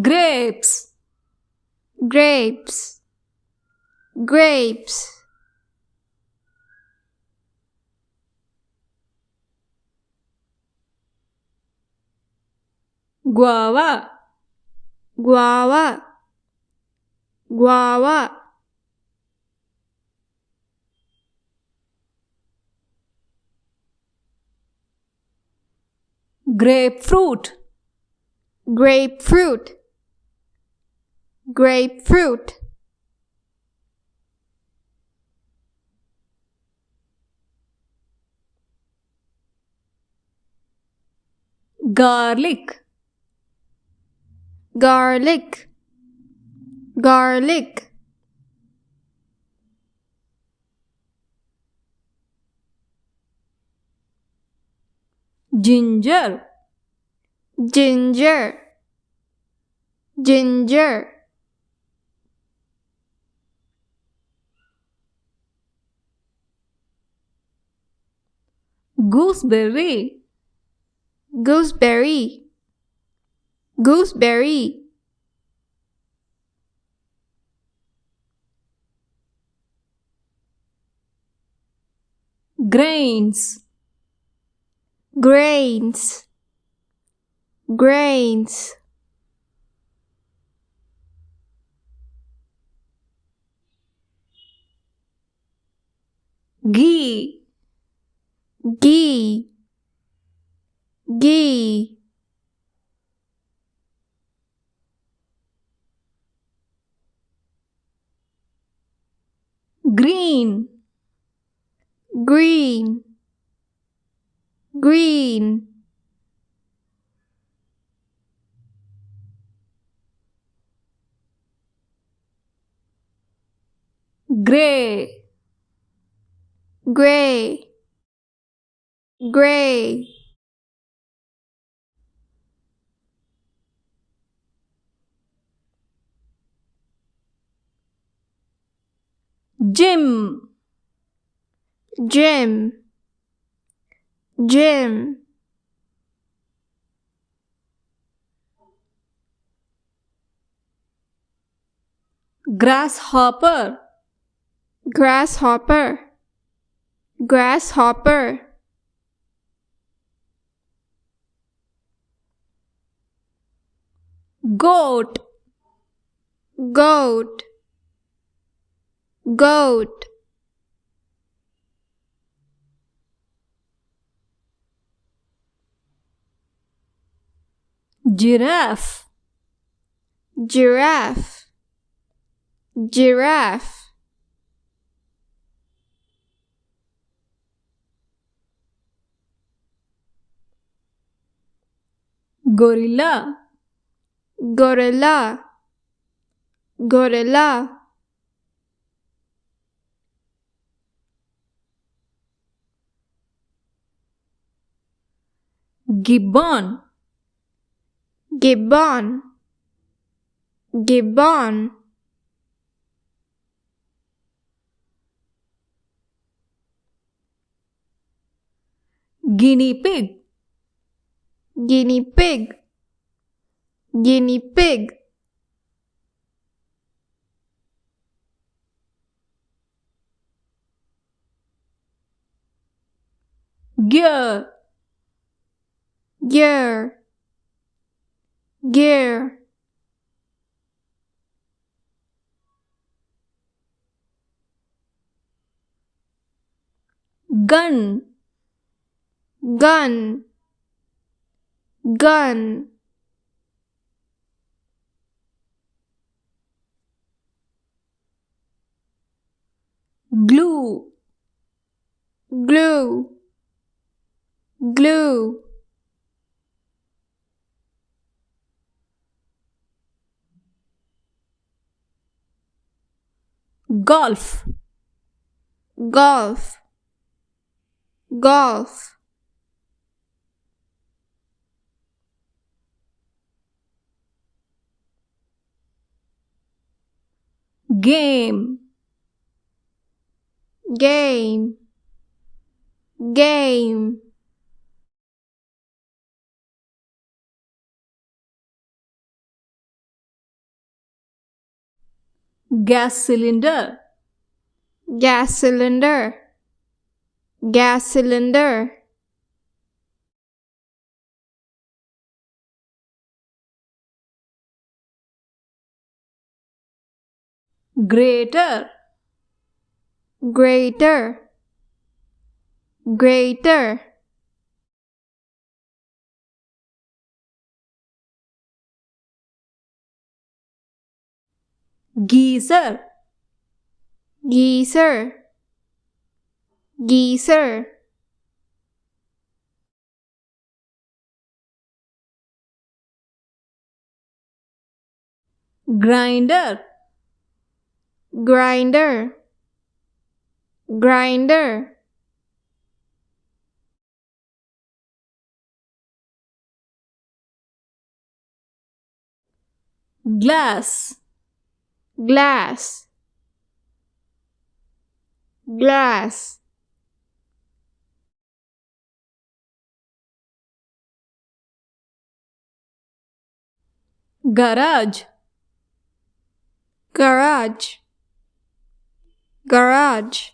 grapes, grapes, grapes, guava, guava, guava, grapefruit, grapefruit, grapefruit, garlic, garlic, garlic, ginger, ginger, ginger, gooseberry, gooseberry, gooseberry, grains, grains, grains, ghee, ghee, ghee, green, green, green, gray, gray, gray, gym, gym, gym, grasshopper, grasshopper, grasshopper, goat, goat, goat, giraffe, giraffe, giraffe, gorilla, gorilla, gorilla, gibbon, gibbon, gibbon, guinea pig, guinea pig, guinea pig, gear, gear, gear, gun, gun, gun, glue, glue, glue, golf, golf, golf, game, game, game. gas cylinder, gas cylinder, gas cylinder. greater, Greater, greater. geyser, Geezer, geezer. grinder, Grinder, grinder. glass, Glass, glass. garage, Garage, garage.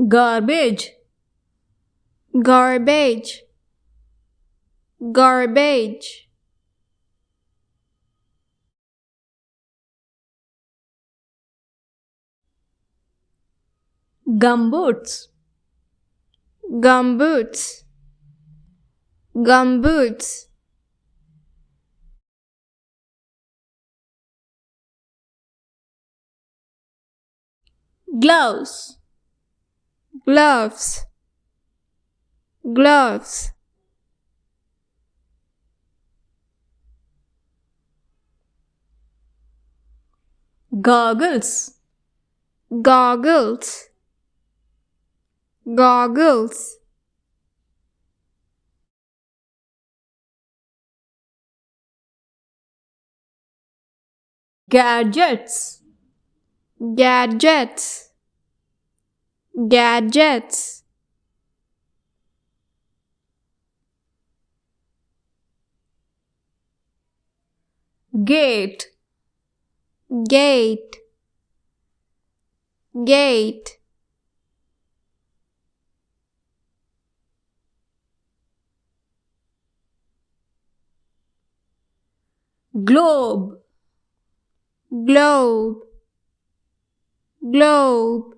garbage, Garbage, garbage. gumboots, Gumboots, gumboots. gloves, Gloves, gloves. goggles, Goggles, goggles. gadgets, Gadgets, gadgets. gate, Gate, gate. globe, Globe, globe.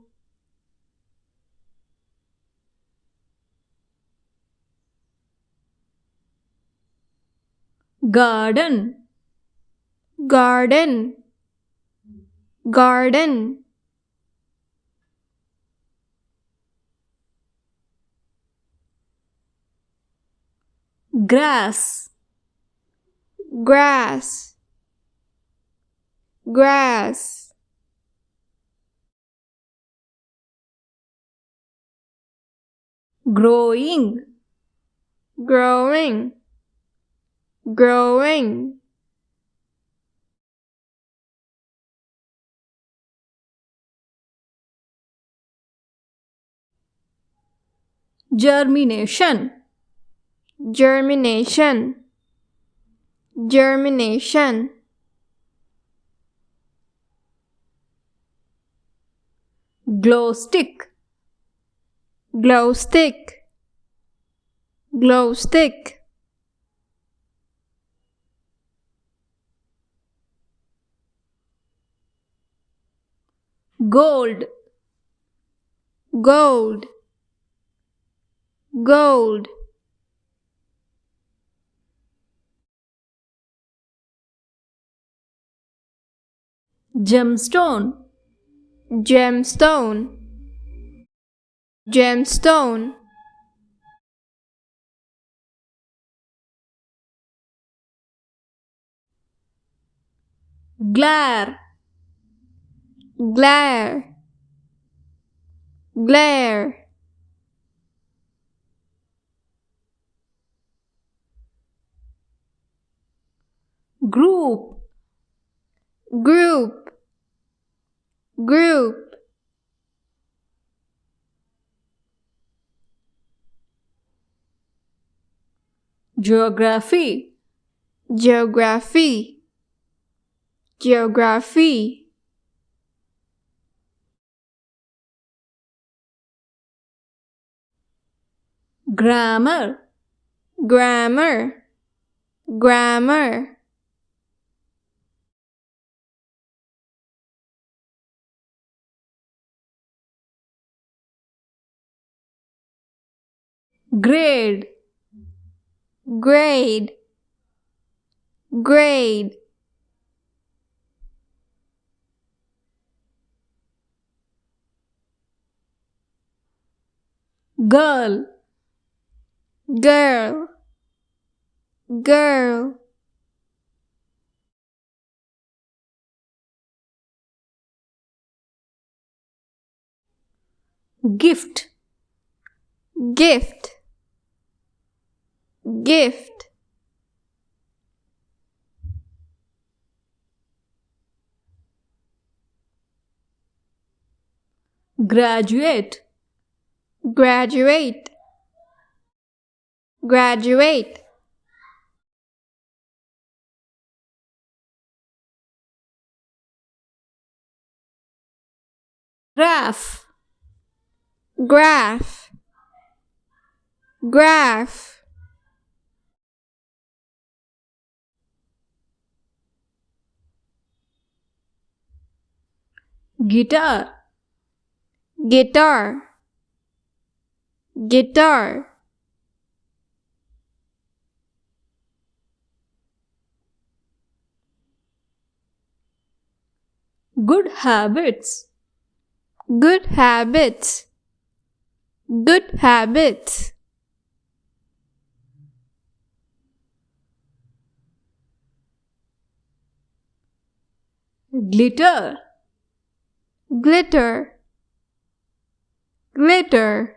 garden, Garden, garden. grass, Grass, grass. growing, Growing, growing. germination, Germination, germination. glow stick, Glow stick, glow stick. gold, Gold, gold. gemstone, Gemstone, gemstone. glare, Glare, glare. group, Group, group. Geography. Geography. Geography. Grammar. Grammar. Grammar. Grade. Grade. Grade. Girl. Girl. Girl. Gift. Gift. Gift. Graduate. Graduate. Graduate. Graph. Graph. Graph. Guitar. Guitar. Guitar. Good habits. Good habits. Good habits. Glitter. Glitter. Glitter.